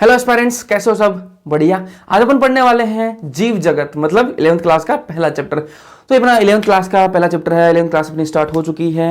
Hello aspirants, कैसे हो सब? बढ़िया। आज अपन पढ़ने वाले हैं जीव जगत, मतलब 11th क्लास का पहला चैप्टर। तो ये अपना 11th क्लास का पहला चैप्टर है। 11th क्लास अपनी स्टार्ट हो चुकी है।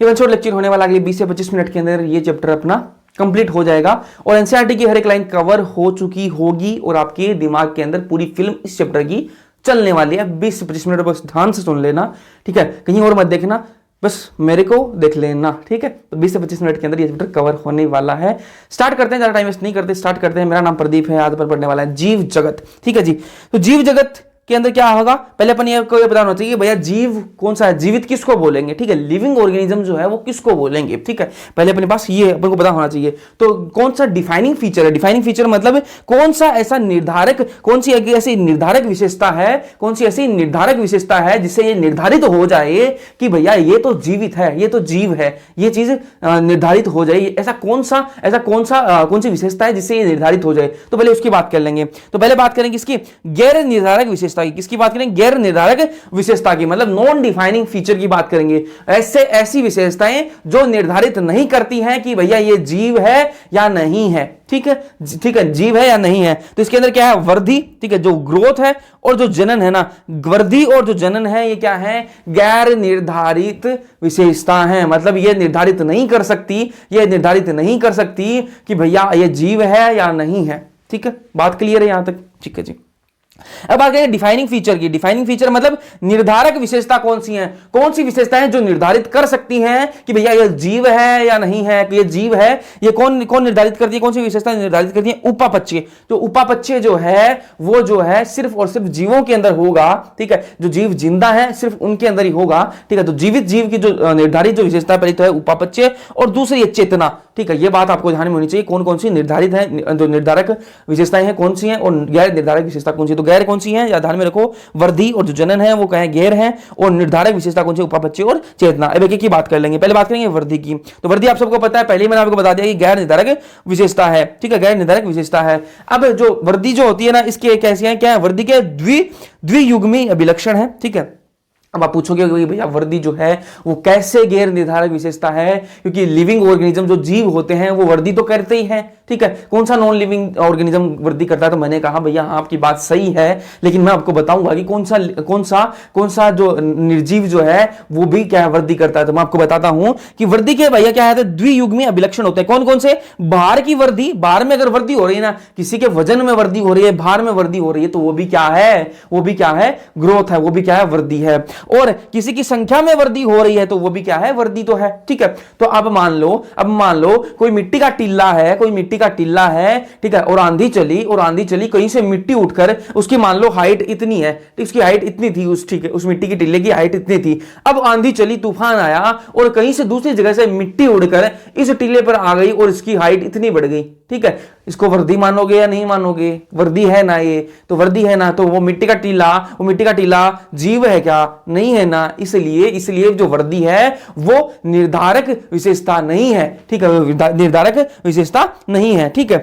ये वन शॉट लेक्चर होने वाला, अगले 20 से 25 मिनट के अंदर ये चैप्टर अपना कंप्लीट हो जाएगा और एनसीईआरटी की हर एक लाइन कवर हो चुकी होगी और आपके दिमाग के अंदर पूरी फिल्म इस चैप्टर की चलने वाली है। 20 से 25 मिनट बस ध्यान से सुन लेना, ठीक है? कहीं और मत देखना, बस मेरे को देख लेना, ठीक है? तो 20 से 25 मिनट के अंदर ये चैप्टर कवर होने वाला है। स्टार्ट करते हैं, ज्यादा टाइम वेस्ट नहीं करते, स्टार्ट करते हैं। मेरा नाम प्रदीप है, आज पर पढ़ने वाला है जीव जगत, ठीक है जी। तो जीव जगत के अंदर क्या होगा, पहले अपन ये पता होना चाहिए भैया जीव कौन सा है, जीवित किसको बोलेंगे, ठीक है? लिविंग ऑर्गेनिज्म जो है वो किसको बोलेंगे, ठीक है? पहले अपने पास ये अपन को पता होना चाहिए। तो कौन सा डिफाइनिंग फीचर है, डिफाइनिंग फीचर मतलब कौन सा ऐसा निर्धारक, कौन सी ऐसी निर्धारक विशेषता है, कौन सी ऐसी निर्धारक विशेषता है जिससे ये निर्धारित हो जाए कि भैया ये तो जीवित है, ये तो जीव है, ये चीज निर्धारित हो जाए। ऐसा कौन सी विशेषता है जिससे ये निर्धारित हो जाए, तो पहले उसकी बात कर लेंगे। तो पहले बात करेंगे इसकी गैर निर्धारक विशेषता की। किसकी बात करेंगे? गैर निर्धारक विशेषता की, मतलब नॉन डिफाइनिंग फीचर की बात करेंगे। ऐसी विशेषताएं जो निर्धारित नहीं करती हैं कि भैया ये जीव है या नहीं है, ठीक है? ठीक है, जीव है या नहीं है। तो इसके अंदर क्या है? वृद्धि, ठीक है, जो ग्रोथ है, और जो जनन है ना, वृद्धि और जो जनन है, ये क्या है? गैर निर्धारित विशेषता है। मतलब ये निर्धारित नहीं कर सकती, ये निर्धारित नहीं कर सकती कि भैया ये जीव है या नहीं है, ठीक है? बात क्लियर है यहां तक? ठीक है जी। अब बात करें डिफाइनिंग फीचर की। डिफाइनिंग फीचर मतलब निर्धारक विशेषता कौन सी है, कौन सी विशेषताएं जो निर्धारित कर सकती हैं कि भैया ये जीव है या नहीं है, कि ये जीव है। ये कौन कौन निर्धारित करती है, कौन सी विशेषता निर्धारित करती है? उपापचय। तो उपापचय जो है वो जो है सिर्फ और सिर्फ जीवों के अंदर होगा, ठीक है? जो जीव जिंदा है सिर्फ उनके अंदर ही होगा, ठीक है? तो जीवित जीव की जो निर्धारित जो विशेषता पहली तो है उपापचय, और दूसरी है चेतना, ठीक है? ये बात आपको ध्यान में होनी चाहिए। कौन कौन सी निर्धारित है, जो निर्धारक विशेषताएं हैं कौन सी हैं, और गैर निर्धारक विशेषता कौन सी। तो गैर कौन सी है, या ध्यान में रखो, वृद्धि और जो जनन है वो कहे गैर है, और निर्धारक विशेषता कौन सी? उपापचय और चेतना। अब एक एक की बात कर लेंगे। पहले बात करेंगे वृद्धि की। तो वृद्धि आप सबको पता है, पहले मैंने आपको बता दिया कि गैर निर्धारक विशेषता है, ठीक है? गैर निर्धारक विशेषता है। अब जो वृद्धि जो होती है ना, इसके कैसी है, क्या है? वृद्धि के द्वियुग्मी अभिलक्षण है, ठीक है? अब आप पूछोगे कि भैया वृद्धि जो है वो कैसे गैर निर्धारक विशेषता है, क्योंकि लिविंग ऑर्गेनिज्म जो जीव होते हैं वो वृद्धि तो करते ही हैं, ठीक है? कौन सा नॉन लिविंग ऑर्गेनिज्म वृद्धि करता है? तो मैंने कहा भैया आपकी बात सही है, लेकिन मैं आपको बताऊंगा कि कौन सा जो निर्जीव जो है वो भी क्या वृद्धि करता है। तो मैं आपको बताता हूं कि वृद्धि के भैया क्या है, द्वियुग्मी अभिलक्षण होते हैं। कौन कौन से? भार की वृद्धि, भार में अगर वृद्धि हो रही है ना, किसी के वजन में वृद्धि हो रही है, भार में वृद्धि हो रही है, तो वो भी क्या है? वो भी क्या है? ग्रोथ है, वो भी क्या है? वृद्धि है। और किसी की संख्या में वृद्धि हो रही है तो वो भी क्या है? वृद्धि तो है, ठीक है? तो अब मान लो कोई मिट्टी का टिल्ला है, ठीक है? और आंधी चली, कहीं से मिट्टी उठकर उसकी मान लो हाइट इतनी है, उसकी हाइट इतनी थी, ठीक है? उस मिट्टी की टिल्ले की हाइट इतनी थी। अब आंधी चली, तूफान आया और कहीं से दूसरी जगह से मिट्टी उड़कर इस टिल्ले पर आ गई और इसकी हाइट इतनी बढ़ गई, ठीक है? इसको वृद्धि मानोगे या नहीं मानोगे? वृद्धि है ना, ये तो वृद्धि है ना। तो वो मिट्टी का टिल्ला जीव है क्या? नहीं है ना। इसलिए जो वृद्धि है वो निर्धारक विशेषता नहीं है, ठीक है? निर्धारक विशेषता नहीं है, ठीक है?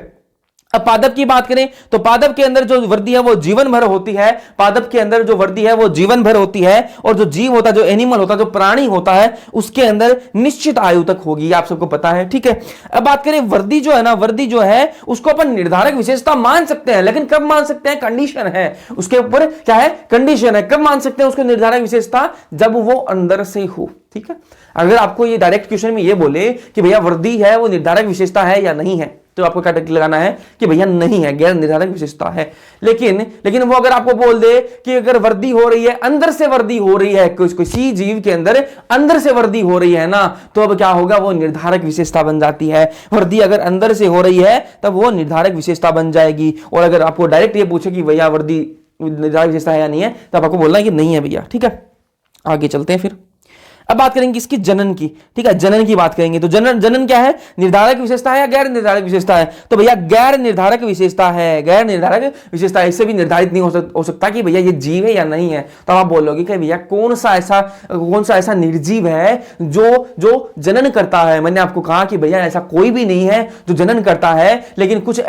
अब पादप की बात करें तो पादप के अंदर जो वृद्धि है वो जीवन भर होती है। पादप के अंदर जो वृद्धि है वो जीवन भर होती है, और जो जीव होता है, जो एनिमल होता है, जो प्राणी होता है, उसके अंदर निश्चित आयु तक होगी, आप सबको पता है, ठीक है? अब बात करें वृद्धि जो है ना, वृद्धि जो है उसको अपन निर्धारक विशेषता मान सकते हैं, लेकिन कब मान सकते हैं? कंडीशन है उसके ऊपर, क्या है? कंडीशन है। कब मान सकते हैं उसको निर्धारक विशेषता? जब वो अंदर से हो, ठीक है? अगर आपको ये डायरेक्ट क्वेश्चन में ये बोले कि भैया वृद्धि है वो निर्धारक विशेषता है या नहीं है, तो आपको क्या टिक लगाना है कि भैया नहीं है, गैर निर्धारक विशेषता है। लेकिन वो अगर आपको बोल दे कि अगर वृद्धि हो रही है, अंदर से वृद्धि हो रही है, किसी जीव के अंदर से वृद्धि हो रही है ना, तो अब क्या होगा? वो निर्धारक विशेषता बन जाती है। वृद्धि अगर अंदर से हो रही है तब वो निर्धारक विशेषता बन जाएगी। और अगर आपको डायरेक्ट ये पूछे कि भैया वृद्धि निर्धारक विशेषता है या नहीं है, तब आपको बोलना है कि नहीं है भैया, ठीक है? आगे चलते हैं फिर। अब बात करेंगे इसकी जनन की, ठीक है? जनन की बात करेंगे तो जनन क्या है? निर्धारक विशेषता है या गैर निर्धारक विशेषता है? तो भैया गैर निर्धारक विशेषता है, गैर निर्धारक विशेषता है। इससे भी निर्धारित नहीं हो सकता कि भैया ये जीव है या नहीं है। तो आप बोलोगे कि भैया कौन सा ऐसा निर्जीव है जो जनन करता है? मैंने आपको कहा कि भैया ऐसा कोई भी नहीं है जो जनन करता है, लेकिन कुछ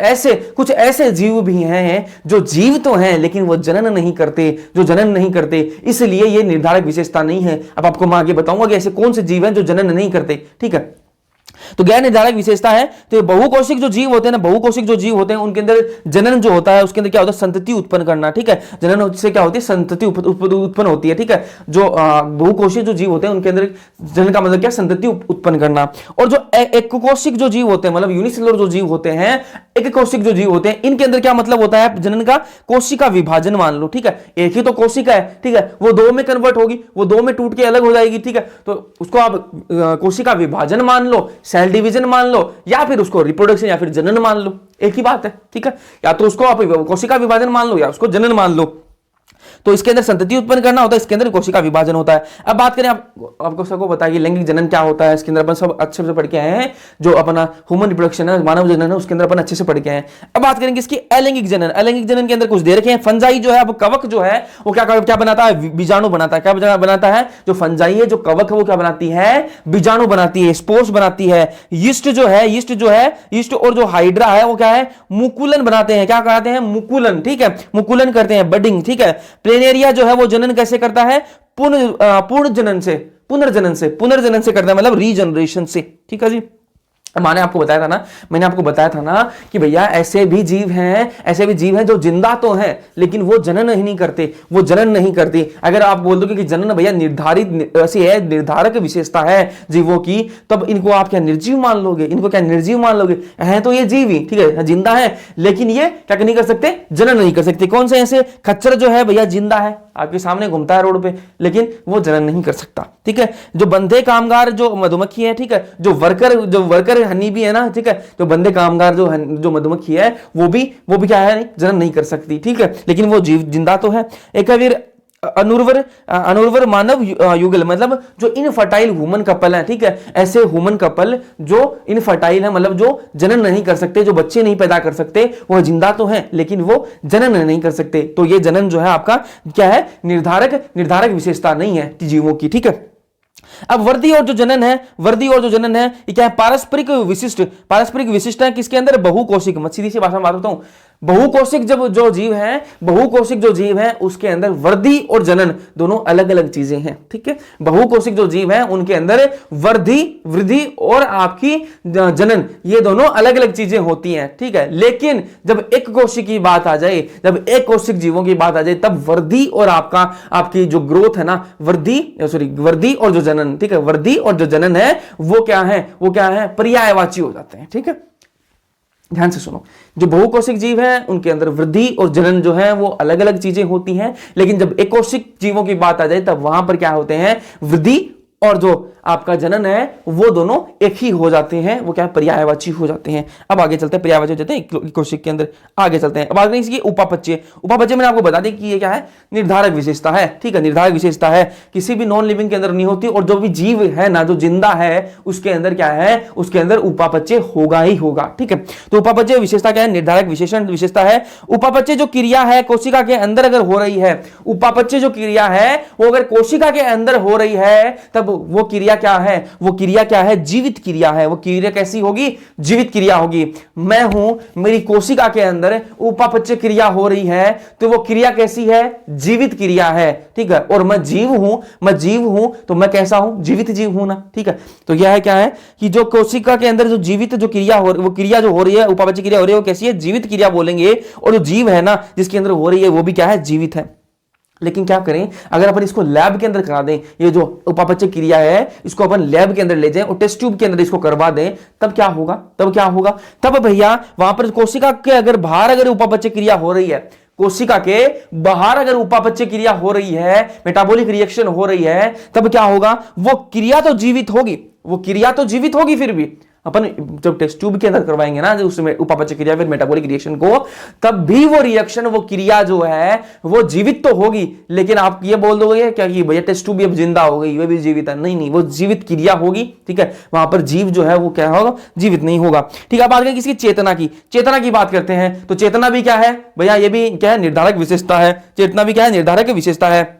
ऐसे जीव भी हैं जो जीव तो हैं लेकिन वो जनन नहीं करते, इसलिए ये निर्धारक विशेषता नहीं है। अब आपको मैं आगे बताऊंगा कि ऐसे कौन से जीव हैं जो जनन नहीं करते, ठीक है? तो गैर निर्धारक विशेषता है। तो ये बहुकोशिक जो जीव होते हैं ना, बहुकोशिक जो जीव होते हैं उनके अंदर जनन जो होता है उसके अंदर क्या होता है, संतति उत्पन्न करना, ठीक है। जनन से क्या होती है, संतति उत्पन्न होती है, ठीक है। जो बहुकोशिक जो जीव होते हैं उनके अंदर जनन का मतलब क्या, संतति उत्पन्न करना। और जो एककोशिक जो जीव होते हैं, मतलब यूनिसेलुलर जो जीव होते हैं, एककोशिक जो जीव होते हैं, इनके अंदर क्या मतलब होता है जनन का, कोशिका विभाजन मान लो, ठीक है। एक ही तो कोशिका है, ठीक है, वो दो में कन्वर्ट होगी, वो दो में टूट के अलग हो जाएगी, ठीक है। तो उसको आप कोशिका विभाजन मान लो, सेल डिवीजन मान लो, या फिर उसको रिप्रोडक्शन या फिर जनन मान लो, एक ही बात है, ठीक है। या तो उसको आप कोशिका विभाजन मान लो या उसको जनन मान लो। तो इसके अंदर संतति उत्पन्न करना होता है, इसके अंदर कोशिका विभाजन होता है। अब बात करें, आपको सबको बताइए लैंगिक जनन क्या होता है। इसके अंदर अपन सब अच्छे से पढ़ के आए हैं, जो अपना ह्यूमन रिप्रोडक्शन है, मानव जनन है, उसके अंदर अपन अच्छे से पढ़ के आए हैं। अब बात करेंगे इसकी अलैंगिक जनन। अलैंगिक जनन के अंदर कुछ दे रखे हैं। फंजाई जो है, अब कवक जो है वो क्या बनाता है, बीजाणु बनाता है। क्या बनाता है, जो फंजाई है, जो कवक है, वो क्या बनाती है, बीजाणु बनाती है, स्पोर्स बनाती है। यीस्ट जो है, यीस्ट और जो हाइड्रा है वो क्या है, मुकुलन बनाते हैं। क्या कराते हैं, मुकुलन, ठीक है, मुकुलन करते हैं, बडिंग, ठीक है। प्लेनेरिया जो है वो जनन कैसे करता है, पुनर्जनन से करता है, मतलब रीजनरेशन से, ठीक है जी। मैंने आपको बताया था ना कि भैया ऐसे भी जीव हैं जो जिंदा तो हैं लेकिन वो जनन नहीं करते। अगर आप बोल दोगे कि जनन भैया निर्धारित ऐसी है, निर्धारक विशेषता है जीवों की, तब इनको आप क्या निर्जीव मान लोगे, हैं तो ये जीव ही, ठीक है, जिंदा है, लेकिन ये क्या नहीं कर सकते, जनन नहीं कर सकते। कौन से ऐसे, खच्चर जो है भैया जिंदा है, आपके सामने घूमता है रोड पे, लेकिन वो जनन नहीं कर सकता, ठीक है। जो बंधे कामगार जो मधुमक्खी है, ठीक है, जो वर्कर हनी भी है ना, ठीक है, जो बंधे कामगार जो मधुमक्खी है वो भी क्या है, जनन नहीं कर सकती, ठीक है, लेकिन वो जीव जिंदा तो है। एक फिर अनुर्वर मानव युगल, मतलब जो इनफर्टाइल ह्यूमन कपल है, ठीक है, ऐसे ह्यूमन कपल जो इनफर्टाइल है, मतलब जो जनन नहीं कर सकते, जो बच्चे नहीं पैदा कर सकते, वो जिंदा तो हैं लेकिन वो जनन नहीं कर सकते। तो ये जनन जो है आपका क्या है, निर्धारक विशेषता नहीं है जीवों की, ठीक है। अब वर्दी और जो जनन है ये क्या है, पारस्परिक विशिष्ट है किसके अंदर, बहुकोशिक। मैं सीधी सी भाषा में बात करता हूं, बहुकोशिक जो जीव है उसके अंदर वृद्धि और जनन दोनों अलग अलग चीजें हैं, ठीक है। बहुकोशिक जो जीव है उनके अंदर वृद्धि और आपकी जनन, ये दोनों अलग अलग चीजें होती हैं, ठीक है। लेकिन जब एक कोशिक की बात आ जाए, जब एक कोशिक जीवों की बात आ जाए, तब वृद्धि और आपकी जो ग्रोथ है ना, वृद्धि और जो जनन, ठीक है, वृद्धि और जो जनन है वो क्या है, पर्यायवाची हो जाते हैं, ठीक है। ध्यान से सुनो, जो बहुकोशिक जीव हैं उनके अंदर वृद्धि और जनन जो है वो अलग अलग चीजें होती हैं, लेकिन जब एकोशिक जीवों की बात आ जाए तब वहां पर क्या होते हैं, वृद्धि और जो आपका जनन है वो दोनों एक ही हो जाते हैं, वो क्या है, पर्यायवाची हो जाते हैं। अब आगे चलते हैं, पर्यायवाची हो जाते हैं कोशिक के अंदर, आगे चलते हैं। अब आगे इसकी उपापचय मैंने आपको बता दें कि ये क्या है, निर्धारक विशेषता है, ठीक है, निर्धारक विशेषता है, किसी भी नॉन लिविंग के अंदर नहीं होती, और जो भी जीव है ना, जो जिंदा है उसके अंदर क्या है, उसके अंदर उपापचय होगा ही होगा, ठीक है। तो उपापचय विशेषता क्या है, निर्धारक विशेषता है। उपापचय जो क्रिया है कोशिका के अंदर अगर हो रही है, उपापचय जो क्रिया है वो अगर कोशिका के अंदर हो रही है, तब वो क्रिया क्या है, जीवित क्रिया है। वो क्रिया कैसी होगी, जीवित क्रिया होगी। मैं हूं, मेरी कोशिका के अंदर उपापचय क्रिया हो रही है, तो वो क्रिया कैसी है, जीवित क्रिया है, ठीक है। और मैं जीव हूं तो मैं कैसा हूं, जीवित जीव हूं ना, ठीक है। तो यह है क्या है कि जो कोशिका के अंदर जो जीवित जो क्रिया हो, वो क्रिया जो हो रही है, उपापचय क्रिया हो रही है, वो कैसी है, जीवित क्रिया बोलेंगे। और जो जीव है ना जिसके अंदर हो रही है वो भी क्या है, जीवित है। लेकिन क्या करें, अगर अपन इसको लैब के अंदर करा दें, ये जो उपापचय क्रिया है इसको अपन लैब के अंदर ले जाएं और टेस्ट ट्यूब के अंदर इसको करवा दें, तब क्या होगा, तब भैया वहां पर कोशिका के अगर बाहर अगर उपापचय क्रिया हो रही है, कोशिका के बाहर अगर उपापचय क्रिया हो रही है, मेटाबॉलिक रिएक्शन हो रही है, तब क्या होगा, वो क्रिया तो जीवित होगी, फिर भी अपन जब टेस्ट ट्यूब के अंदर करवाएंगे ना, जो उसमें उपापचय क्रिया फिर मेटाबॉलिक रिएक्शन को, तब भी वो रिएक्शन, वो क्रिया जो है वो जीवित तो होगी। लेकिन आप ये बोल दोगे क्या कि भैया टेस्ट ट्यूब भी अब जिंदा हो गई, वो भी जीवित है, नहीं, वो जीवित क्रिया होगी, ठीक है। वहां पर जीव जो है वो क्या होगा, जीवित नहीं होगा, ठीक है। बात करें किसकी, चेतना की बात करते हैं, तो चेतना भी क्या है भैया, ये भी क्या है, निर्धारक विशेषता है। चेतना भी क्या है, निर्धारक विशेषता है।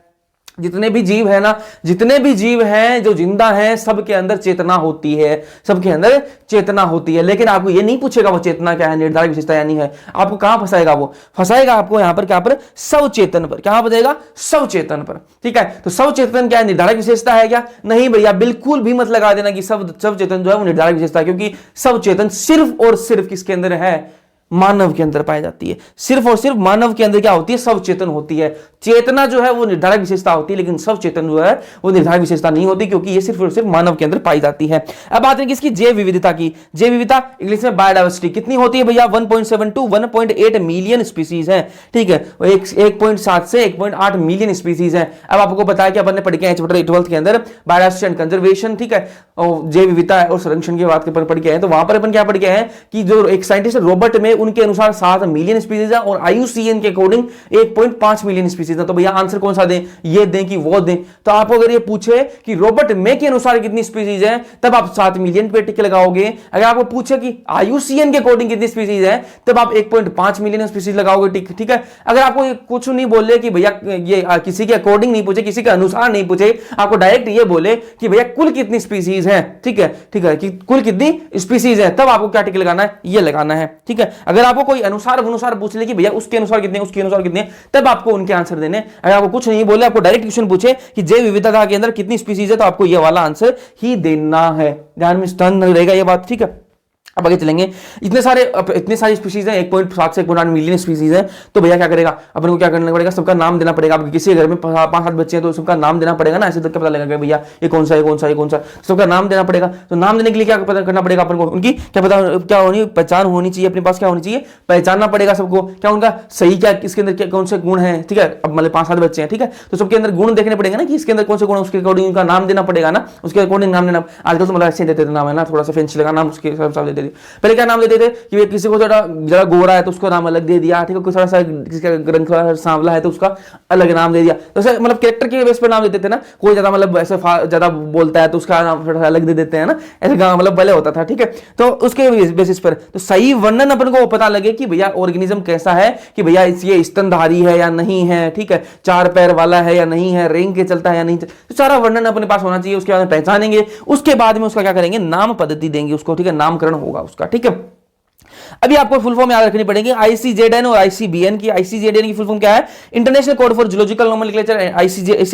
जितने भी जीव है ना, जितने भी जीव हैं जो जिंदा हैं, सबके अंदर चेतना होती है, सबके अंदर चेतना होती है। लेकिन आपको ये नहीं पूछेगा वो चेतना क्या है, निर्धारक विशेषता या नहीं है। आपको कहां फंसाएगा, वो फंसाएगा आपको यहां पर, क्या पर, सवचेतन पर। क्या फंसाएगा, सवचेतन पर। ठीक है, तो सवचेतन क्या है, निर्धारक विशेषता है क्या? नहीं भैया, बिल्कुल भी मत लगा देना कि सवचेतन जो है वो निर्धारक विशेषता है, क्योंकि सवचेतन सिर्फ और सिर्फ किसके अंदर है, मानव के अंदर पाई जाती है। सिर्फ और सिर्फ मानव के अंदर क्या होती है, सवचेतन होती है। चेतना जो है वो निर्धारक विशेषता होती है, लेकिन सवचेतन जो है वो निर्धारक विशेषता नहीं होती, क्योंकि ये सिर्फ और सिर्फ मानव के अंदर पाई जाती है। अब बात है किसकी, जैव विविधता की। जैव विविधता इंग्लिश में बायोडाइवर्सिटी कितनी होती है भैया, 1.7 to 1.8 मिलियन स्पीसीज है। ठीक है, 1.7 से 1.8 मिलियन स्पीसीज है। अब आपको पता है कि अपन ने पढ़ के आए चैप्टर 12 के अंदर बायोडाइवर्सिटी एंड कंजर्वेशन। ठीक है, और जैव विविधता और संरक्षण की बात पढ़ के आए, तो वहां पर अपन क्या पढ़ के आए कि जो एक साइंटिस्ट रॉबर्ट में, उनके अनुसार 7 मिलियन स्पीसीज है, और IUCN के अकॉर्डिंग 1.5 मिलियन स्पीसीज है। तो भैया आंसर कौन सा दें, ये दें कि वो दें? तो आपको अगर ये पूछे कि रॉबर्ट में के अनुसार कितनी स्पीसीज है, तब आप 7 मिलियन पे टिक लगाओगे। अगर आपको पूछे कि IUCN के अकॉर्डिंग कितनी स्पीसीज है, तब आप 1.5 मिलियन स्पीसीज लगाओगे टिक। ठीक है, अगर आपको कुछ नहीं बोले कि भैया ये किसी के अकॉर्डिंग नहीं पूछे, किसी के अनुसार नहीं पूछे, आपको डायरेक्ट ये बोले कि भैया कुल कितनी स्पीसीज है। ठीक है, ठीक है, कि कुल कितनी स्पीसीज है, तब आपको क्या टिक लगाना है, ये लगाना है। ठीक है, अगर आपको कोई अनुसार पूछ ले कि भैया उसके अनुसार कितने, उसके अनुसार कितने, तब आपको उनके आंसर देने। अगर आपको कुछ नहीं बोले, आपको डायरेक्ट क्वेश्चन पूछे कि जैव विविधता के अंदर कितनी स्पीसीज है, तो आपको ये वाला आंसर ही देना है। ध्यान में स्थान रहेगा ये बात। ठीक है, अब आगे चलेंगे। इतने सारी स्पीसीज हैं, 1.7 से 1.8 मिलियन स्पीसीज हैं। तो भैया क्या करेगा, अपन को क्या करना पड़ेगा, सबका नाम देना पड़ेगा। आपके किसी घर में 5-7 बच्चे हैं तो सबका नाम देना पड़ेगा ना, ऐसे तक क्या पता लगेगा भैया ये कौन सा है, कौन सा है, कौन सा, सबका नाम देना पड़ेगा। तो नाम देने के लिए क्या पता करना पड़ेगा अपन को, उनकी क्या पता, क्या होनी, पहचान होनी चाहिए अपने पास, क्या होनी चाहिए, पहचानना पड़ेगा सबको, क्या उनका सही, क्या किसके अंदर कौन से गुण है। ठीक है, अब मतलब 5-7 बच्चे हैं, ठीक है, तो सबके अंदर गुण देखने पड़ेगा ना कि इसके अंदर कौन से गुण है, उसके अकॉर्डिंग उनका नाम देना पड़ेगा ना, उसके अकॉर्डिंग नाम देना। आजकल तो मतलब ऐसे देते थे नाम, है ना, थोड़ा सा फैंसी लगा नाम, उसके हिसाब से देते थे। पहले क्या नाम देते थे कि किसी को जरा गोरा है तो उसका नाम अलग दे दिया। ठीक है, कोई थोड़ा सा किसका रंग थोड़ा सांवला है तो उसका अलग नाम दे दिया। तो ऐसे मतलब कैरेक्टर के बेस पे नाम देते थे ना। कोई ज्यादा मतलब ऐसे ज्यादा बोलता है तो उसका नाम थोड़ा अलग दे देते हैं ना, ऐसे मतलब पहले होता था। ठीक है, तो उसके बेसिस पर तो सही वर्णन अपन को पता लगे कि भैया ऑर्गेनिज्म कैसा है, कि भैया ये स्तनधारी है या नहीं है। ठीक है, 4 पैर वाला है या नहीं है, रेंग के चलता है या नहीं, तो सारा वर्णन अपने पास होना चाहिए। उसके बाद पहचानेंगे, उसके बाद में उसका क्या करेंगे, नाम पद्धति देंगे उसको। ठीक है, नामकरण होगा उसका। ठीक है, अभी आपको फुल फॉर्म याद रखनी पड़ेगी ICZN और ICBN की। ICZN की फुल फॉर्म क्या है, international code for zoological nomenclature.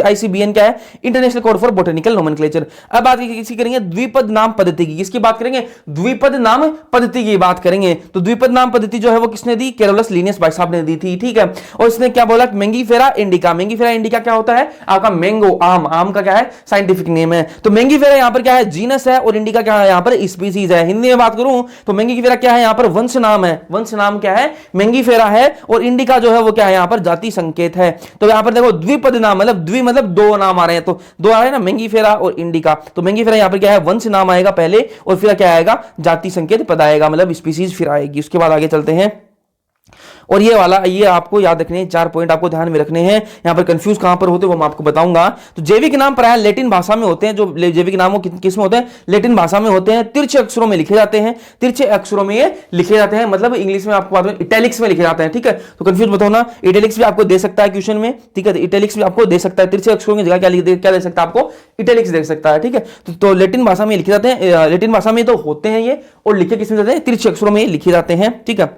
ICBN क्या है, international code for botanical nomenclature. अब बात किसी करेंगे द्विपद नाम पद्धति की। किसकी बात करेंगे, द्विपद नाम पद्धति की बात करेंगे। तो द्विपद नाम पद्धति जो है वो किसने दी, कैरोलस लिनियस भाई साहब ने दी थी। ठीक है, और इसने क्या बोला, मेंगीफेरा इंडिका। मेंगीफेरा इंडिका क्या होता है, आपका मैंगो, आम, आम का क्या है, साइंटिफिक नेम है। तो मेंगीफेरा यहां पर क्या है, जीनस है, और इंडिका क्या है, यहां पर स्पीसीज है। हिंदी में बात करूं तो मेंगीफेरा क्या है, यहां पर वंश नाम है। वंश नाम क्या है, मेंगीफेरा है, और इंडिका जो है वो क्या है, यहां पर जाति संकेत है। तो यहां पर देखो द्विपद नाम, मतलब द्वि मतलब 2 नाम आ रहे हैं, तो 2 आ रहे हैं ना, मेंगीफेरा और इंडिका। तो मेंगीफेरा यहां पर क्या है, वंश नाम आएगा पहले, और फिर क्या आएगा, जाति संकेत पद आएगा, मतलब स्पीसीज फिर आएगी। उसके बाद आगे चलते हैं, और ये वाला ये आपको याद रखने हैं, 4 पॉइंट आपको ध्यान में रखने हैं। यहां पर कंफ्यूज कहां पर होते हैं वो मैं आपको बताऊंगा। तो जैविक नाम प्रायः लैटिन भाषा में होते हैं। जो जैविक नाम किस में होते हैं, लैटिन भाषा में होते हैं। तिरछे अक्षरों में लिखे जाते हैं, तिरछे अक्षरों में ये लिखे जाते हैं, मतलब इंग्लिश में आपको बात में इटैलिक्स में लिखे जाते हैं। ठीक है, तो कंफ्यूज बताओ ना, इटैलिक्स भी आपको दे सकता है क्वेश्चन में। ठीक है, इटैलिक्स भी आपको दे सकता है, तिरछे अक्षरों की जगह क्या दे सकता है आपको, इटैलिक्स दे सकता है। ठीक है, तो लैटिन भाषा में लिखे जाते हैं, लैटिन भाषा में तो होते हैं ये, और लिखे किसमें जाते हैं, तिरछे अक्षरों में लिखे जाते हैं। ठीक है,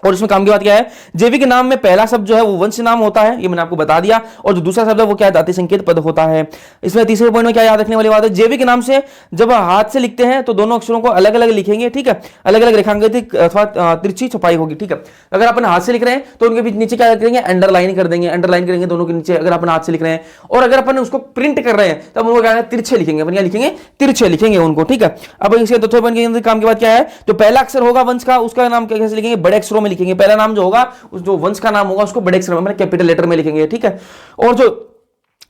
और इसमें काम की बात क्या है, जैविक नाम में पहला शब्द जो है वो वंश नाम होता है, ये मैंने आपको बता दिया, और जो दूसरा शब्द है वो क्या है, जाति संकेत पद होता है। इसमें तीसरे पॉइंट में क्या याद रखने वाली बात है, जैविक नाम से जब हाथ से लिखते हैं तो दोनों अक्षरों को अलग अलग लिखेंगे। ठीक है, अलग अलग रेखांकित अथवा तिरछी छपाई होगी। ठीक है, अगर अपन हाथ से लिख रहे हैं तो उनके बीच नीचे क्या करेंगे, अंडरलाइन कर देंगे, अंडरलाइन करेंगे दोनों के नीचे, अगर अपन हाथ से लिख रहे हैं। और अगर अपन उसको प्रिंट कर रहे हैं तब उनको क्या तिरछे लिखेंगे, अपन क्या लिखेंगे, तिरछे लिखेंगे उनको। ठीक है, अब इसके चौथे पॉइंट के अंदर काम की बात क्या है, जो पहला अक्षर होगा वंश का, उसका नाम कैसे लिखेंगे, बड़े अक्षरों में लिखेंगे। पहला नाम जो होगा, जो वंश का नाम होगा उसको बड़े अक्षर में, मतलब कैपिटल लेटर में लिखेंगे। ठीक है, और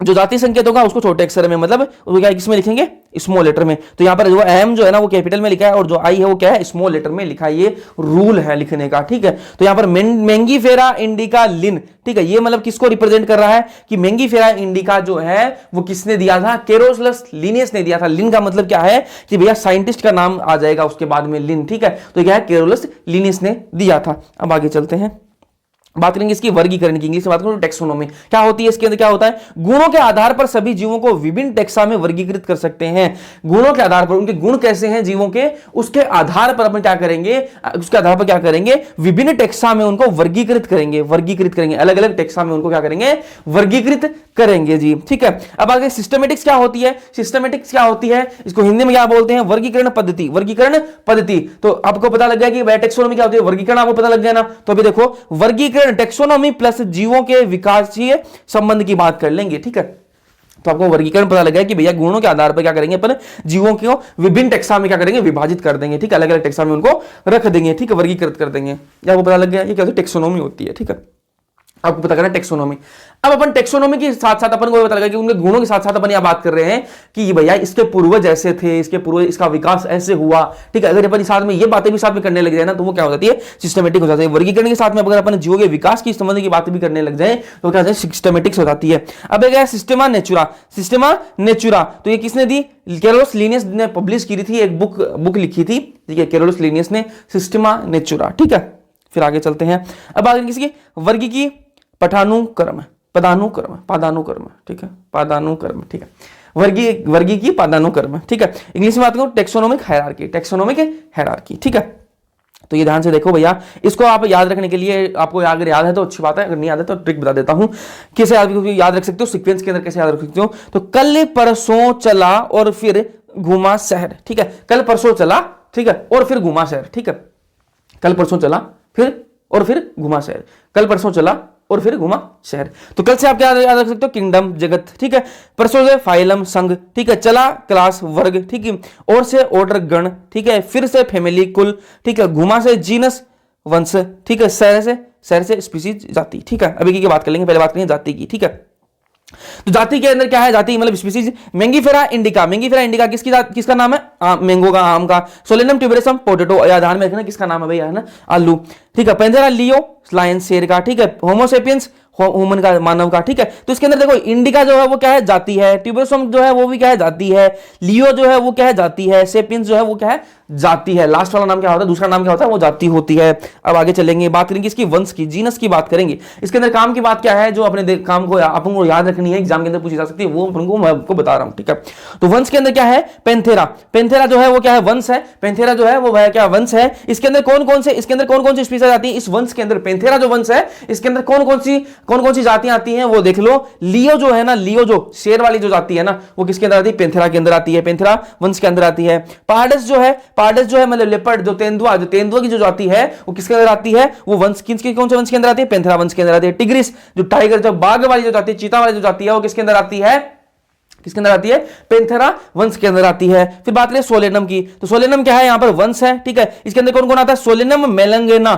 जो जाति संकेत होगा उसको छोटे अक्षर में, मतलब वो क्या किसमें लिखेंगे, स्मॉल लेटर में। तो यहां पर जो एम जो है ना वो कैपिटल में लिखा है, और जो आई है वो क्या है, स्मॉल लेटर में लिखा है। ये रूल है लिखने का। ठीक है, तो यहां पर मेंगीफेरा इंडिका लिन। ठीक है, ये मतलब किसको रिप्रेजेंट कर रहा है कि मेंगीफेरा इंडिका जो है वो किसने दिया था, कैरोलस लिनियस ने दिया था। लिन का मतलब क्या है कि भैया साइंटिस्ट का नाम आ जाएगा उसके बाद में लिन। ठीक है, तो क्या है, कैरोलस लिनियस ने दिया था। अब आगे चलते हैं, बात करेंगे इसकी वर्गीकरण की, इंग्लिश में बात करूं टेक्सोनोमी क्या होती है। इसके अंदर क्या होता है, गुणों के आधार पर सभी जीवों को विभिन्न टेक्सा में वर्गीकृत कर सकते हैं। गुणों के आधार पर, उनके गुण कैसे हैं जीवों के, उसके आधार पर अपन क्या करेंगे, उसके आधार पर क्या करेंगे, विभिन्न टेक्सा में उनको वर्गीकृत करेंगे, अलग अलग टेक्सा में उनको क्या करेंगे, वर्गीकृत करेंगे जी। ठीक है, अब आगे सिस्टमेटिक्स क्या होती है। सिस्टमेटिक्स क्या होती है, इसको हिंदी में क्या बोलते हैं, वर्गीकरण पद्धति। वर्गीकरण पद्धति, तो आपको पता लग गया कि टेक्सोनोमी क्या होती है, वर्गीकरण आपको पता लग गया ना। तो अभी देखो वर्गीकरण टेक्सोनोमी प्लस जीवों के विकासीय संबंध की बात कर लेंगे। ठीक है, तो आपको वर्गीकरण पता लगा कि भैया गुणों के आधार पर क्या करेंगे अपन, जीवों को विभिन्न टेक्सा में क्या करेंगे, विभाजित कर देंगे। ठीक है, अलग अलग टेक्सा में उनको रख देंगे। ठीक है, वर्गीकृत कर देंगे। ये आपको पता लग गया ये क्या होती है, टेक्सोनोमी होती है। ठीक है, आपको पता करना टेक्सोनोमी। अब अपन टेक्सोनोमी के साथ साथ अपन को पता लगा कि उनके गुणों के साथ साथ अपन यह बात कर रहे हैं कि भैया इसके पूर्वज ऐसे थे, इसके पूर्वज, इसका विकास ऐसे हुआ। ठीक है, अगर अपन साथ में ये बातें भी साथ में करने लग जाए ना, तो वो क्या हो जाती है, सिस्टमेटिक हो जाती है। वर्गीकरण के साथ में अगर अपन जीवों के विकास की संबंध की बातें भी करने लग जाए तो क्या सिस्टमेटिक्स हो जाती है। अब एक है सिस्टेमा नेचुरा। सिस्टेमा नेचुरा तो ये किसने दी, कैरोलस लिनियस ने पब्लिश की थी, एक बुक लिखी थी। ठीक है, कैरोलस लिनियस ने सिस्टेमा नेचुरा। ठीक है, फिर आगे चलते हैं। अब आगे किसी की वर्गी की पदानुक्रम। ठीक है, पदानुक्रम। ठीक है, वर्गी की पदानुक्रम। ठीक है, इंग्लिश में बात करूं टेक्सोनोमिक हायरार्की। ठीक है, तो ये ध्यान से देखो भैया, इसको आप याद रखने के लिए, आपको अगर याद है तो अच्छी बात है, अगर नहीं याद है तो ट्रिक बता देता हूं कैसे याद रख सकते हो, सीक्वेंस के अंदर कैसे याद रख सकते हो। तो कल परसों चला और फिर घुमा शहर। ठीक है, कल परसों चला, ठीक है, और फिर घुमा शहर। ठीक है, कल परसों चला फिर और फिर घुमा शहर, कल परसों चला और फिर घुमा शहर। तो कल से आप क्या याद रख सकते हो, किंगडम जगत। ठीक है, परसों से फाइलम संघ। ठीक है, चला क्लास वर्ग। ठीक है, और से ऑर्डर गण। ठीक है, फिर से फैमिली कुल। ठीक है, घुमा से जीनस वंश। ठीक है, शहर से स्पीसीज जाति। ठीक है, अभी की बात कर लेंगे, पहले बात करेंगे जाति की। ठीक है, तो जाति के अंदर क्या है, जाति मतलब स्पीसीज। मैंगीफेरा इंडिका किसका नाम है, मैंगो का, आम का। सोलेनम ट्यूबेरसम पोटैटो, या ध्यान में रखना किसका नाम है भैया, है ना, आलू। ठीक है, पैंथेरा लियो लायन शेर का। ठीक है, होमोसेपियंस ह्यूमन का, मानव का। ठीक है, तो इसके अंदर देखो इंडिका जो है वो क्या है, जाति है। ट्यूबेरसम जो है वो भी क्या है, जाति है। लियो जो है वो क्या है, जाति है। सेपियंस जो है वो क्या है, जाति है। लास्ट वाला नाम क्या होता है, दूसरा नाम क्या होता है, वो जाति होती है। अब आगे चलेंगे, बात करेंगे इसकी वंश की, जीनस की बात करेंगे। इसके अंदर काम की बात क्या है, जो अपने काम को आपको याद रखनी है, एग्जाम के अंदर पूछी जा सकती है, वो मैं आपको बता रहा हूं। ठीक है, तो वंश के अंदर क्या है, पेंथेरा जो है वो क्या है, वंश है। पेंथेरा जो है वो क्या वंश है। इसके अंदर कौन कौन से स्पीशीज आती है इस वंश के अंदर, पेंथेरा जो वंश है इसके अंदर कौन कौन सी जातियां आती हैं वो देख लो। लियो जो है ना, लियो जो शेर वाली जो जाति है ना, वो किसके अंदर आती है, पेंथेरा के अंदर आती है, पेंथेरा वंश के अंदर आती है। पार्डस जो है मतलब लेपर्ड, जो तेंदुआ की जो जाति है वो किसके अंदर आती है, वो वंश कौन से वंश के अंदर आती है, पेंथेरा वंश के अंदर आती है। टिग्रिस जो टाइगर, जो बाघ वाली जो जाति है, चीता वाली जो जाति है, वो किसके अंदर आती है, पेंथेरा वंश के अंदर आती है। फिर बात करें सोलेनम की, तो सोलेनम क्या है, यहां पर वंश है। ठीक है, इसके अंदर कौन कौन आता है, सोलेनम मेलोंगेना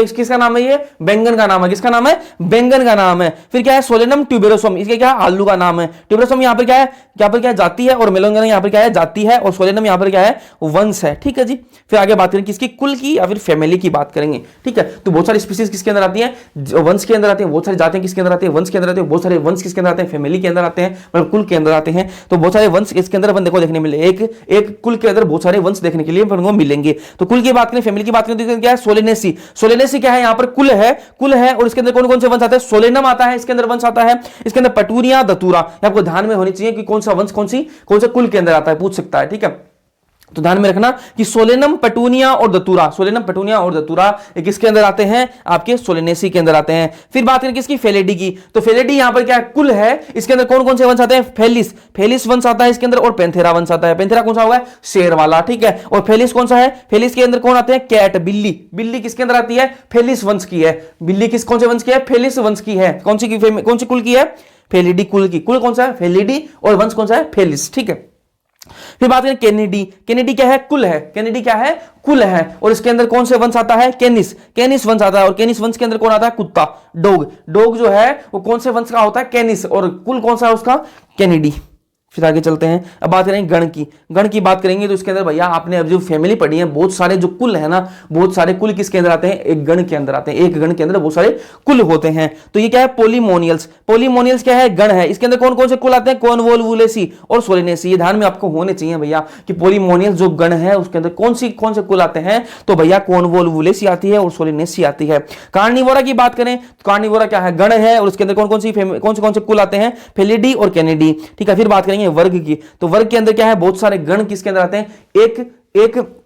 किसका नाम है, ये बैंगन का नाम है। किसका नाम है, बैंगन का नाम है। फिर क्या है, सोलेनम ट्यूबेरोसम, इसके क्या है, आलू का नाम है। ट्यूबेरोसम यहां पर क्या है, जाति है, और मेलोंगेना यहां पर क्या है, जाति है, और सोलेनम यहां पर क्या है, वंश है। ठीक है जी, फिर आगे बात करेंगे किसकी, कुल की या फिर फैमिली की बात करेंगे। ठीक है, तो बहुत सारी स्पीशीज किसके अंदर आती है, वंश के अंदर आती है। बहुत सारी जातियां किसके अंदर आती है, वंश के अंदर आते हैं। बहुत सारे वंश किसके अंदर आते हैं, फैमिली के अंदर आते हैं, मतलब कुल के अंदर आते हैं। तो बहुत सारे वंश इसके अंदर अपन देखो देखने मिले, एक कुल के अंदर बहुत सारे वंश देखने के लिए अपन को मिलेंगे। तो कुल की बात करें, फैमिली की बात करें तो क्या है, सोलेनेसी क्या है, यहां पर कुल है, और इसके अंदर कौन कौन से वंश आते हैं, सोलेनम आता है, इसके अंदर वंश आता है। इसके अंदर पटूरिया, दतूरा, आपको ध्यान में होनी चाहिए कि कौन सा वंश कौन से कुल के अंदर आता है, पूछ सकता है। ठीक है, तो ध्यान में रखना कि सोलेनम, पेटूनिया और दतूरा ये किसके अंदर आते हैं, आपके सोलेनेसी के अंदर आते हैं। फिर बात करें किसकी, फेलेडी की, तो फेलेडी यहां पर क्या है, कुल है। इसके अंदर कौन कौन से वंश आते हैं, फेलिस वंश आता है इसके अंदर, और पेंथेरा वंश आता है। पेंथेरा कौन सा होगा, शेर वाला। ठीक है, और फेलिस कौन सा है, फेलिस के अंदर कौन आते हैं, कैट, बिल्ली किसके अंदर आती है, फेलिस वंश की है। बिल्ली कौन से वंश की है, फेलिस वंश की है। कौन सी कुल की है, फेलिडी कुल की। कुल कौन सा है, फेलिडी, और वंश कौन सा है, फेलिस। ठीक है, फिर बात करें कैनिडी क्या है, कुल है। कैनिडी क्या है, कुल है, और इसके अंदर कौन से वंश आता है, कैनिस वंश आता है। और कैनिस वंश के अंदर कौन आता है, कुत्ता, डॉग जो है वो कौन से वंश का होता है, कैनिस, और कुल कौन सा है उसका, कैनिडी। फिर आगे चलते हैं, अब बात करेंगे गण की। गण की बात करेंगे तो इसके अंदर भैया आपने अब जो फैमिली पढ़ी है, बहुत सारे जो कुल है ना, बहुत सारे कुल किसके अंदर आते हैं, एक गण के अंदर आते हैं। एक गण के अंदर बहुत सारे कुल होते हैं। तो ये क्या है, पोलीमोनियल्स। पोलीमोनियल्स क्या है, गण है। इसके अंदर कौन कौन से कुल आते हैं, कॉन्वोल्वुलेसी और सोलेनेसी। ये ध्यान में आपको होने चाहिए भैया कि पोलीमोनियल्स जो गण है उसके अंदर कौन से कुल आते हैं, तो भैया कॉन्वोल्वुलेसी आती है और सोलेनेसी आती है। कार्निवोरा की बात करें तो कार्निवोरा क्या है, गण है और उसके अंदर कौन से कुल आते हैं, फेलिडी और कैनिडी। ठीक है, फिर बात करेंगे वर्ग की। तो वर्ग के अंदर क्या है, बहुत सारे गण किसके अंदर आते हैं, एक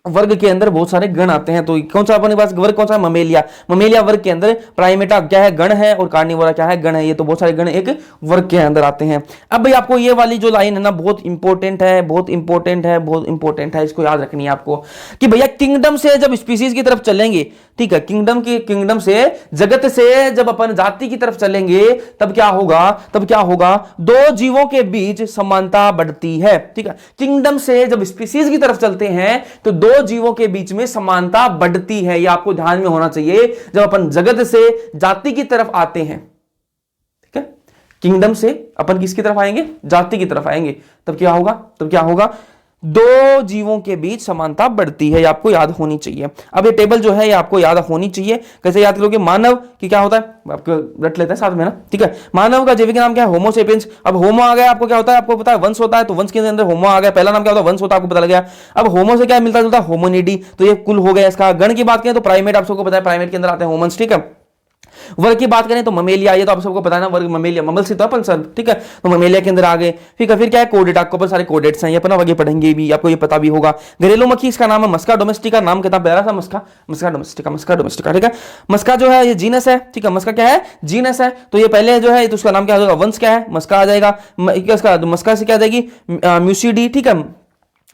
वर्ग के अंदर बहुत सारे गण आते हैं। तो कौन सा अपने पास वर्ग कौन सा, ममेलिया। ममेलिया वर्ग के अंदर प्राइमेटा क्या है, गण है, और कार्निवोरा क्या है, गण है। ये तो बहुत सारे गण एक वर्ग के अंदर आते हैं। अब भाई आपको ये वाली जो लाइन है ना, बहुत इंपॉर्टेंट है, बहुत इंपॉर्टेंट है, बहुत इंपॉर्टेंट है। इसको याद रखनी है आपको कि भैया किंगडम से जब स्पीसीज की तरफ चलेंगे, ठीक है, किंगडम से, जगत से जब अपन जाति की तरफ चलेंगे, तब क्या होगा, दो जीवों के बीच समानता बढ़ती है। ठीक है, किंगडम से जब स्पीसीज की तरफ चलते हैं तो दो जीवों के बीच में समानता बढ़ती है। यह आपको ध्यान में होना चाहिए जब अपन जगत से जाति की तरफ आते हैं। ठीक है, किंगडम से अपन किसकी तरफ आएंगे, जाति की तरफ आएंगे, तब क्या होगा, दो जीवों के बीच समानता बढ़ती है। ये आपको याद होनी चाहिए। अब ये टेबल जो है ये आपको याद होनी चाहिए। कैसे याद करोगे, मानव की क्या होता है, आपको रट लेते हैं साथ में ना। ठीक है, मानव का जैविक नाम क्या है, होमो सेपियंस। अब होमो आ गया, आपको क्या होता है, आपको पता है वंश होता है, तो वंश के अंदर होमो आ गया, पहला नाम क्या होता है, वंश होता है, आपको पता लग गया। अब होमो से क्या मिलता जुलता है, होमोनिडी। तो ये कुल हो गया इसका। गण की बात करें तो प्राइमेट, आप सबको पता है प्राइमेट के अंदर आते हैं होमन्स। ठीक है, वर्ग की बात करें तो ममेलिया, ये तो आप सबको पता है ना, वर्ग ममेलिया, ममल से तो अपन सर। ठीक है, तो ममेलिया के अंदर आ गए। फिर क्या है, कोडेट। आपको पर सारे कोडेट्स हैं, ये अपन आगे पढ़ेंगे भी, आपको ये पता भी होगा। घरेलू मक्खी, इसका नाम है मस्का डोमेस्टिका। नाम कितना प्यारा सा, मस्का डोमेस्टिका। ठीक है, मस्का जो है ये जीनस है। ठीक है, मस्का क्या है, जीनस है। तो ये पहले जो है तो उसका नाम क्या होगा, वंश क्या है, मस्का आ जाएगा। मस्का से क्या आ जाएगी, म्यूसिडी। ठीक है,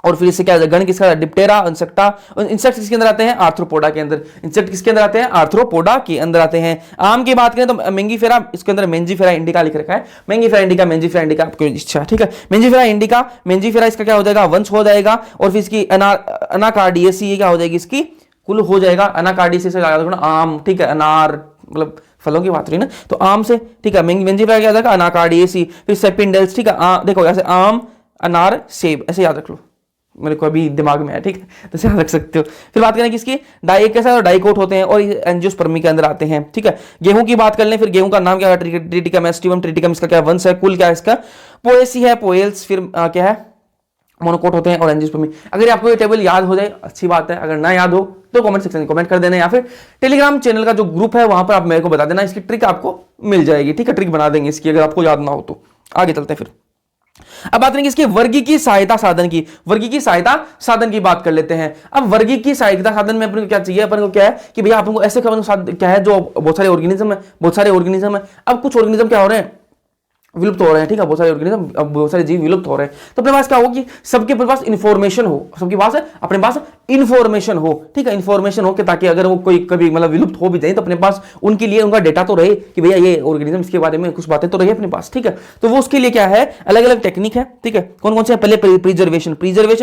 और फिर इससे क्या गण किसका, डिप्टेरा, इंसेक्टा। इंसेक्ट किसके अंदर आते हैं, आर्थ्रोपोडा के अंदर। इंसेक्ट किसके अंदर आते हैं, आर्थ्रोपोडा के अंदर आते हैं। आम की बात करें तो मेंगीफेरा, इसके अंदर मेंजीफेरा इंडिका लिख रखा है। मेंजीफेरा इंडिका आपको इच्छा। ठीक है, मेंजीफेरा इसका क्या हो जाएगा, वंश हो जाएगा। और फिर इसकी अनाकार्डियेसी, ये क्या हो जाएगी, इसकी कुल हो जाएगा। अनाकार्डियेसी से आम। ठीक है, अनार मतलब फलों की बात रही ना, तो आम से। ठीक है, मेंजीफेरा क्या हो जाएगा, अनाकार्डियेसी। फिर सेपिंडल्स। ठीक है, देखो ऐसे आम, अनार, सेब, ऐसे याद रख लो, मेरे को अभी दिमाग में है। ठीक है, तो ध्यान रख सकते हो। फिर बात करें किसकी, कैसा डाइकोट होते हैं और एंजियोस्पर्मी के अंदर आते हैं। ठीक है, गेहूं की बात कर लें, फिर गेहूं का नाम क्या है, ट्रिटिकम एस्टिवम। ट्रिटिकम इसका क्या वंश है, कुल क्या है इसका, पोएसी है, पोएल्स। फिर क्या है, मोनोकोट होते हैं और एंजियोस्पर्मी। अगर आपको ये टेबल याद हो जाए अच्छी बात है, अगर ना याद हो तो कमेंट सेक्शन में कमेंट कर देना, या फिर टेलीग्राम चैनल का जो ग्रुप है वहां पर आप मेरे को बता देना, इसकी ट्रिक आपको मिल जाएगी। ठीक है, ट्रिक बना देंगे इसकी, अगर आपको याद ना हो तो। आगे चलते हैं फिर। अब बात करेंगे इसके वर्गीकीय सहायता साधन की। वर्गीकीय सहायता साधन की बात कर लेते हैं। अब वर्गीकीय सहायता साधन में अपन को क्या चाहिए, अपन को क्या है कि भैया अपन को ऐसे क्या है, जो बहुत सारे ऑर्गेनिज्म है। अब कुछ ऑर्गेनिज्म क्या हो रहे हैं, विलुप्त हो रहे हैं। ठीक है, बहुत सारे ऑर्गेनिज्म, बहुत सारे जीव विलुप्त हो रहे हैं। तो अपने पास क्या हो कि सबके पास इंफॉर्मेशन हो, सबके पास अपने पास इंफॉर्मेशन हो। ठीक है, इंफॉर्मेशन हो कि ताकि अगर वो कोई कभी मतलब विलुप्त हो भी जाए तो अपने पास उनके लिए उनका डेटा तो रहे कि भैया ये ऑर्गेनिज्म, इसके बारे में कुछ बातें तो रही अपने पास। ठीक है, तो वो उसके लिए क्या है, अलग अलग टेक्निक है। ठीक है, कौन कौन से, पहले प्रिजर्वेशन,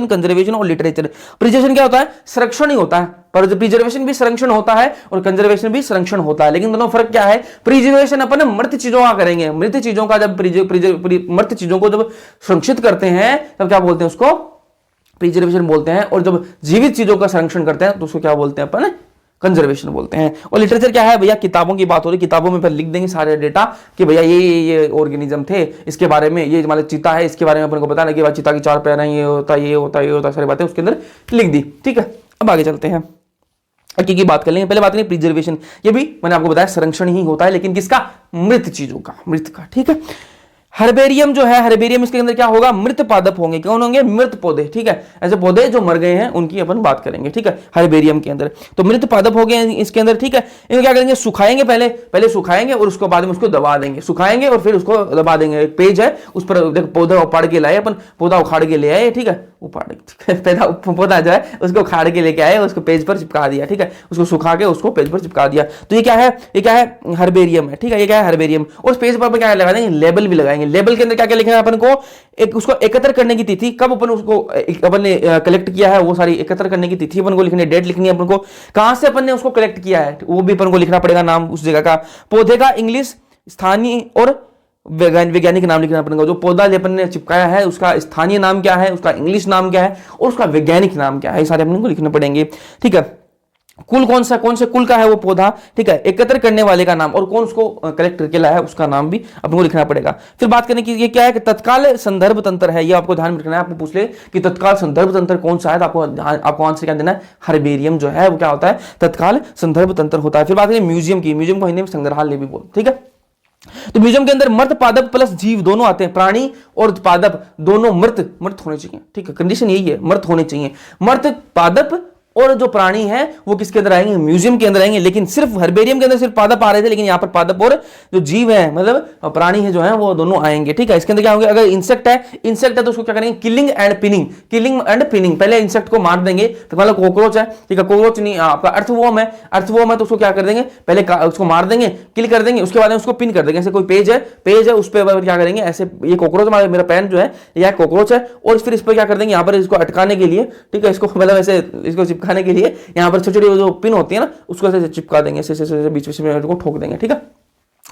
कंजर्वेशन और लिटरेचर। प्रिजर्वेशन क्या होता है, संरक्षण ही होता है, पर प्रिजर्वेशन भी संरक्षण होता है और कंजर्वेशन भी संरक्षण होता है। लेकिन दोनों फर्क क्या है, प्रिजर्वेशन अपन मृत चीजों का करेंगे। मृत चीजों का जब मृत चीजों को जब संरक्षित करते हैं तब क्या बोलते हैं, उसको प्रिजर्वेशन बोलते हैं। और जब जीवित चीजों का संरक्षण करते हैं तो उसको क्या बोलते हैं अपन, कंजर्वेशन बोलते हैं। और लिटरेचर क्या है भैया, किताबों की बात हो रही, किताबों में फिर लिख देंगे सारे डेटा कि भैया ये ऑर्गेनिज्म थे, इसके बारे में, ये मतलब चीता है, इसके बारे में अपन को बताना कि चीता की 4 पैर हैं, ये होता है, सारी बातें उसके अंदर लिख दी। ठीक है, अब आगे चलते हैं, की बात कर लेंगे। पहले बात करें प्रिजर्वेशन, ये भी मैंने आपको बताया संरक्षण ही होता है, लेकिन किसका, मृत चीजों का, मृत का। ठीक है, हर्बेरियम जो है, हर्बेरियम इसके अंदर क्या होगा, मृत पादप होंगे। कौन होंगे, मृत पौधे। ठीक है, ऐसे पौधे जो मर गए हैं उनकी अपन बात करेंगे। ठीक है, हर्बेरियम के अंदर तो मृत पादप हो गए इसके अंदर। ठीक है, इनको क्या करेंगे, सुखाएंगे, पहले सुखाएंगे और उसको बाद में उसको दबा देंगे। सुखाएंगे और फिर उसको दबा देंगे। एक पेज है उस पर देखो, पौधा उपाड़ के लाए अपन, पौधा उखाड़ के ले आए। ठीक है, पौधा जो है उसको उखाड़ के लेके आए, उसको पेज पर चिपका दिया। ठीक है, उसको सुखा के उसको पेज पर चिपका दिया। तो ये क्या है, हर्बेरियम है। ठीक है, ये क्या है, हर्बेरियम। और उस पेज पर क्या लगा देंगे, लेबल भी लगाएंगे। लेबल के अंदर क्या क्या लिखना है अपन को, एक उसको एकत्र करने की तिथि, कब अपन उसको अपन ने कलेक्ट किया है, वो सारी एकत्र करने की तिथि अपन को लिखनी है, डेट लिखनी है अपन को, कहां से अपन ने उसको कलेक्ट किया है वो भी अपन को लिखना पड़ेगा, नाम उस जगह का, पौधे का इंग्लिश, स्थानीय और वैज्ञानिक नाम लिखना पड़ेगा। जो पौधा अपन ने चिपकाया है उसका स्थानीय नाम क्या है, उसका इंग्लिश नाम क्या है और उसका वैज्ञानिक नाम क्या है, ये सारे अपन को लिखने पड़ेंगे। ठीक है, कुल कौन से कुल का है वो पौधा, ठीक है, एकत्र करने वाले का नाम और कौन उसको कलेक्ट करके लाया है उसका नाम भी अपन को लिखना पड़ेगा। फिर बात करने की ये क्या है कि तत्काल संदर्भ तंत्र है, ये आपको ध्यान में रखना है। आपको पूछ ले कि तत्काल संदर्भ तंत्र कौन सा है, तो आपको आंसर क्या देना है, हर्बेरियम जो है वो क्या होता है, तत्काल संदर्भ तंत्र होता है। फिर बात करें म्यूजियम की, म्यूजियम को हिंदी में संग्रहालय भी बोल, ठीक है। तो म्यूजियम के अंदर मृत पादप प्लस जीव दोनों आते हैं, प्राणी और पादप दोनों मृत होने चाहिए, ठीक है, कंडीशन यही है, मृत होने चाहिए। मृत पादप और जो प्राणी है वो किसके अंदर आएंगे, म्यूजियम के अंदर आएंगे। लेकिन सिर्फ हर्बेरियम के अंदर सिर्फ पादप आ रहे थे, लेकिन यहाँ पर पादप और जो जीव है मतलब प्राणी है जो है वो दोनों आएंगे, ठीक है। इसके अंदर क्या होगा, अगर इंसेक्ट है तो उसको क्या करेंगे, किलिंग एंड पिनिंग, पहले इंसेक्ट को मार देंगे, तो मतलब कोकरोच है, ठीक है, कोकरोच नहीं आपका अर्थवॉर्म है तो उसको क्या कर देंगे, पहले उसको मार देंगे, किल कर देंगे, उसके बाद उसको पिन कर देंगे। ऐसे कोई पेज है उस पर क्या करेंगे, ऐसे ये कोकरोच, मेरा पेन जो है यह कोकरोच है, और फिर इस पर क्या कर देंगे, यहाँ पर इसको अटकाने के लिए, ठीक है, इसको मतलब ऐसे इसको चिपकाने के लिए यहाँ पर छोटी छोटी जो पिन होती है ना उसको ऐसे चिपका देंगे, ऐसे बीच में को ठोक देंगे, ठीक है।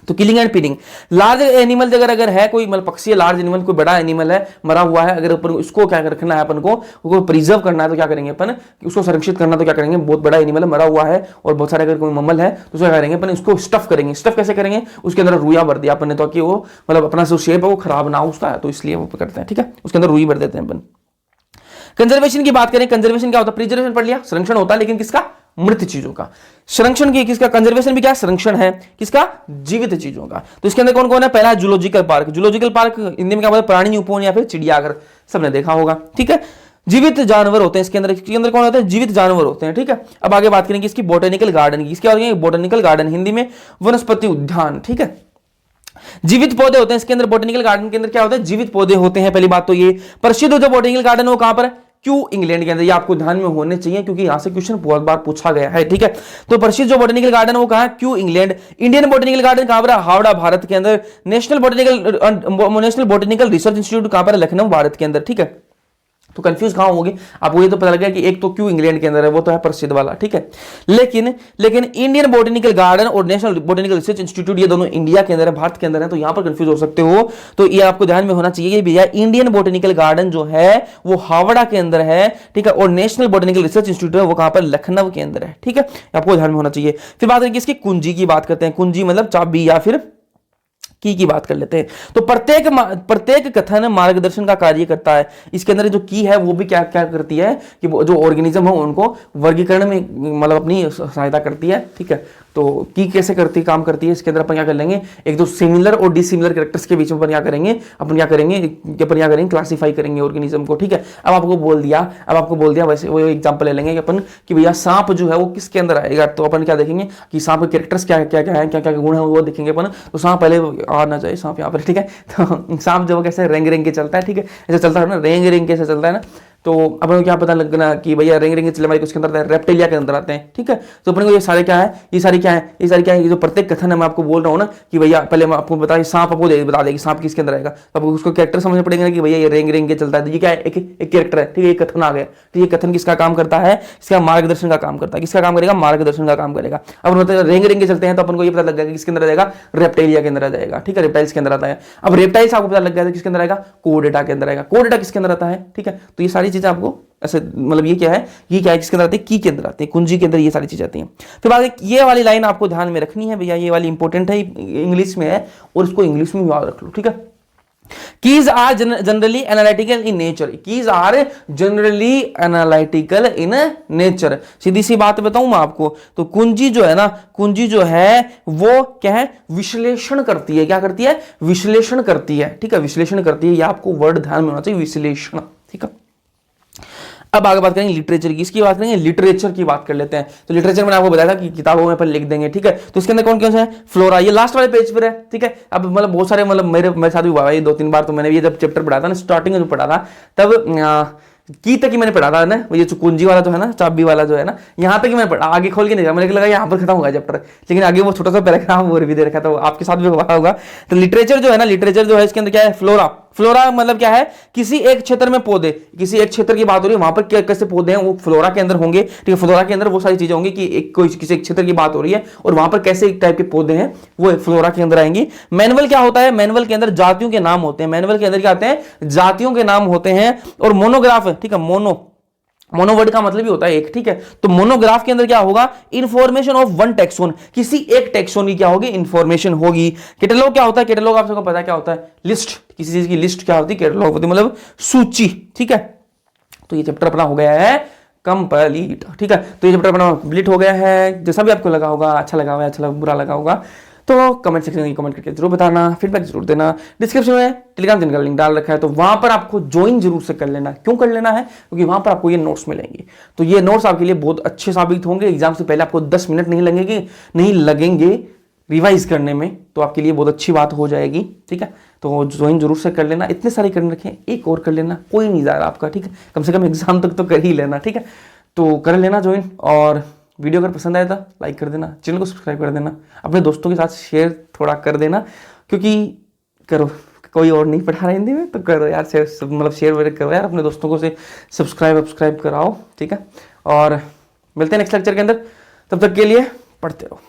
तो killing and pinning. Large animal अगर है कोई, मतलब पक्षी है, लार्ज एनिमल कोई बड़ा एनिमल है मरा हुआ है, अगर अपन उसको क्या रखना है, अपन को प्रिजर्व करना है तो क्या करेंगे अपन, उसको संरक्षित करना तो क्या करेंगे, बहुत बड़ा एनिमल है मरा हुआ है और बहुत सारे अगर कोई मम्मल है तो क्या करेंगे अपन, इसको स्टफ करेंगे। स्टफ कैसे करेंगे, उसके अंदर रुइया भर दिया अपन ने ताकि वो मतलब अपना जो शेप है वो खराब ना हो उसका, तो इसलिए वो करते हैं, ठीक है, उसके अंदर रुई भर देते हैं अपन। कंजर्वेशन की बात करें, कंजर्वेशन क्या होता है, प्रिजर्वेशन पढ़ लिया, संरक्षण होता है लेकिन किसका, मृत चीजों का। संरक्षण की किसका, कंजर्वेशन भी क्या संरक्षण है किसका, जीवित चीजों का। तो इसके अंदर कौन कौन है, पहला zoological park, zoological park Hindi में क्या बोलते हैं, प्राणी उपोवन या फिर चिड़ियाघर, सबने देखा होगा, ठीक है। जीवित जानवर होते हैं इसके अंदर कौन होते हैं, जीवित जानवर होते हैं, ठीक है। अब आगे बात करेंगे इसकी बोटेनिकल गार्डन की, इसके बात बोटेनिकल गार्डन हिंदी में वनस्पति उद्यान, ठीक है। जीवित पौधे होते हैं इसके अंदर, बोटेनिकल गार्डन के अंदर क्या होता है, जीवित पौधे होते हैं। पहली बात तो ये प्रसिद्ध जो बोटेनिकल गार्डन है वो कहां पर है, क्यों इंग्लैंड के अंदर, ये आपको ध्यान में होने चाहिए क्योंकि यहां से क्वेश्चन बहुत बार पूछा गया है, ठीक है। तो प्रसिद्ध जो बोटेनिकल गार्डन है वो कहां है, क्यों इंग्लैंड। इंडियन बोटेनिकल गार्डन कहां पर है, हावड़ा भारत के अंदर। नेशनल बोटेनिकल रिसर्च इंस्टीट्यूट कहां पर है, लखनऊ भारत के अंदर, ठीक है। तो कंफ्यूज कहां होंगे आपको, ये तो पता लग गया कि एक तो क्यों इंग्लैंड के अंदर है, वो तो है प्रसिद्ध वाला, ठीक है। लेकिन इंडियन बोटेनिकल गार्डन और नेशनल बोटेनिकल रिसर्च इंस्टीट्यूट ये दोनों इंडिया के अंदर है, भारत के अंदर है, तो यहां पर कंफ्यूज हो सकते हो। तो ये आपको ध्यान में होना चाहिए भैया, इंडियन बोटेनिकल गार्डन जो है वो हावड़ा के अंदर है, ठीक है, और नेशनल बोटेनिकल रिसर्च इंस्टीट्यूट है वो कहां पर, लखनऊ के अंदर है, ठीक है, आपको ध्यान में होना चाहिए। फिर बात करेंगे इसकी कुंजी की बात करते हैं, कुंजी मतलब चाबी या फिर की बात कर लेते हैं। तो प्रत्येक कथन मार्गदर्शन का कार्य करता है। इसके अंदर जो की है वो भी क्या क्या करती है कि जो ऑर्गेनिज्म है उनको वर्गीकरण में मतलब अपनी सहायता करती है, ठीक है। तो की कैसे काम करती है, इसके अंदर अपन क्या कर लेंगे, एक तो सिमिलर और डिसिमिलर कैरेक्टर्स के बीच में अपन क्या करेंगे क्लासीफाई करेंगे ऑर्गेनिज्म को, ठीक है। अब आपको बोल दिया वैसे वो एग्जांपल ले लेंगे कि अपन कि भैया सांप जो है वो किसके अंदर आएगा, तो अपन क्या देखेंगे कि सांप के कैरेक्टर्स क्या क्या गुण है वो देखेंगे अपन। तो सांप पहले आ ना जाए सांप यहाँ पर, ठीक है। तो सांप जो कैसे रेंग के चलता है, ठीक है, ऐसे चलता है ना, रेंग कैसे चलता है ना, तो अपन को क्या पता लगना कि भैया रेंग चले भाई उसके अंदर रेप्टिलिया के अंदर आते हैं, ठीक है। तो अपन को ये सारे क्या है, ये सारी क्या है, ये जो प्रत्येक कथन है मैं आपको बोल रहा हूँ ना कि भैया पहले मैं आपको बताया सांप, आपको बता देगी सांप किसके अंदर आएगा, तो आपको उसको कैरेक्टर समझना पड़ेगा कि भैया ये रेंग के चलता है, ये क्या है, एक कैरेक्टर है, ठीक है, एक कथन आ गया, ठीक है। कथन किसका काम करता है, इसका मार्गदर्शन का काम करता है, किसका काम करेगा, मार्गदर्शन का काम करेगा। अब मतलब रेंग के चलते हैं तो अपन को ये पता लग जाएगा किसके अंदर आ जाएगा, रेप्टिलिया के अंदर आ जाएगा, ठीक है, रेप्टाइल्स के अंदर आता है। अब रेप्टाइल्स आपको पता लग गया किसके अंदर आएगा, कोडेटा के अंदर आएगा, कोडेटा किसके अंदर आता है, ठीक है। तो ये सारी चीजें आपको ऐसे मतलब ये क्या है किसके अंदर आते हैं, की के अंदर आते हैं, कुंजी के अंदर ये सारी चीजें आती हैं। फिर बात ये वाली लाइन आपको ध्यान में रखनी है भैया, ये वाली इंपॉर्टेंट है, इंग्लिश में है और इसको इंग्लिश में याद रख लो, ठीक है। Keys are generally analytical in nature, keys are generally analytical in nature, सीधी सी बात बताऊं मैं आपको, तो कुंजी जो है ना, कुंजी जो है वो क्या है, विश्लेषण करती है, क्या करती है, विश्लेषण करती है, ठीक है, विश्लेषण करती है, ये आपको वर्ड ध्यान में होना चाहिए, विश्लेषण, ठीक है। अब आगे बात करेंगे लिटरेचर की, इसकी बात करेंगे, लिटरेचर की बात कर लेते हैं। तो लिटरेचर मैंने आपको बताया था कि किताबों में अपन लिख देंगे, ठीक है। तो इसके अंदर कौन कौन से है, फ्लोरा, ये लास्ट वाले पेज पर है, ठीक है। अब मतलब बहुत सारे मतलब मेरे साथ भी हुआ है 2-3 बार, तो मैंने ये जब चैप्टर पढ़ा था ना, स्टार्टिंग में जो पढ़ा था तब की तक ही मैंने पढ़ा था ना, ये कुंजी वाला जो है ना, चाबी वाला जो है ना, यहाँ तक ही मैंने पढ़ा, आगे खोल के नहीं, मैंने लगा यहाँ पर खत्म होगा चैप्टर, लेकिन आगे वो छोटा सा पैराग्राफ और भी दे रखा था, आपके साथ भी हुआ होगा। तो लिटरेचर जो है ना, लिटरेचर जो है इसके अंदर क्या है, फ्लोरा, फ्लोरा मतलब क्या है, किसी एक क्षेत्र में पौधे, किसी एक क्षेत्र की बात हो रही है, वहां पर कैसे पौधे हैं वो फ्लोरा के अंदर होंगे, ठीक है। फ्लोरा के अंदर वो सारी चीजें होंगी कि एक कोई किसी एक क्षेत्र की बात हो रही है और वहां पर कैसे एक टाइप के पौधे हैं वो फ्लोरा के अंदर आएंगी। मैनुअल क्या होता है, मैनुअल के अंदर जातियों के नाम होते हैं, मैनुअल के अंदर क्या आते हैं, जातियों के नाम होते हैं। और मोनोग्राफ, ठीक है, मोनोवर्ड का मतलब ही होता है एक, ठीक है। तो मोनोग्राफ के अंदर क्या होगा, इंफॉर्मेशन ऑफ वन टेक्सोन, किसी एक टेक्सोन की क्या होगी, इंफॉर्मेशन होगी। कैटलॉग क्या होता है, कैटलॉग आप सबको पता है क्या होता है, लिस्ट, किसी चीज की लिस्ट क्या होती है, कैटलॉग होती है मतलब सूची, ठीक है। तो ये चैप्टर अपना हो गया है कंप्लीट, ठीक है। तो ये चैप्टर अपना कंप्लीट हो गया है। जैसा भी आपको लगा होगा, अच्छा लगा होगा, अच्छा लगा, बुरा लगा होगा, तो कमेंट सेक्शन में कमेंट करके जरूर बताना, फीडबैक जरूर देना। डिस्क्रिप्शन में टेलीग्राम चैनल का लिंक डाल रखा है, तो वहां पर आपको ज्वाइन जरूर से कर लेना। क्यों कर लेना है, क्योंकि वहां पर आपको ये नोट्स मिलेंगे। तो ये नोट्स आपके लिए बहुत अच्छे साबित होंगे। एग्जाम से पहले आपको 10 मिनट नहीं लगेंगे रिवाइज करने में, तो आपके लिए बहुत अच्छी बात हो जाएगी, ठीक है। तो ज्वाइन जरूर से कर लेना। इतने सारे कर रखे, एक और कर लेना, कोई नहीं जा रहा आपका, ठीक है। कम से कम एग्जाम तक तो कर ही लेना, ठीक है। तो कर लेना ज्वाइन, और वीडियो अगर पसंद आया तो लाइक कर देना, चैनल को सब्सक्राइब कर देना, अपने दोस्तों के साथ शेयर थोड़ा कर देना, क्योंकि करो, कोई और नहीं पढ़ा रहा हिंदी में तो करो यार, मतलब शेयर वगैरह करो यार अपने दोस्तों को, से सब्सक्राइब कराओ, ठीक है। और मिलते हैं नेक्स्ट लेक्चर के अंदर, तब तक के लिए पढ़ते रहो।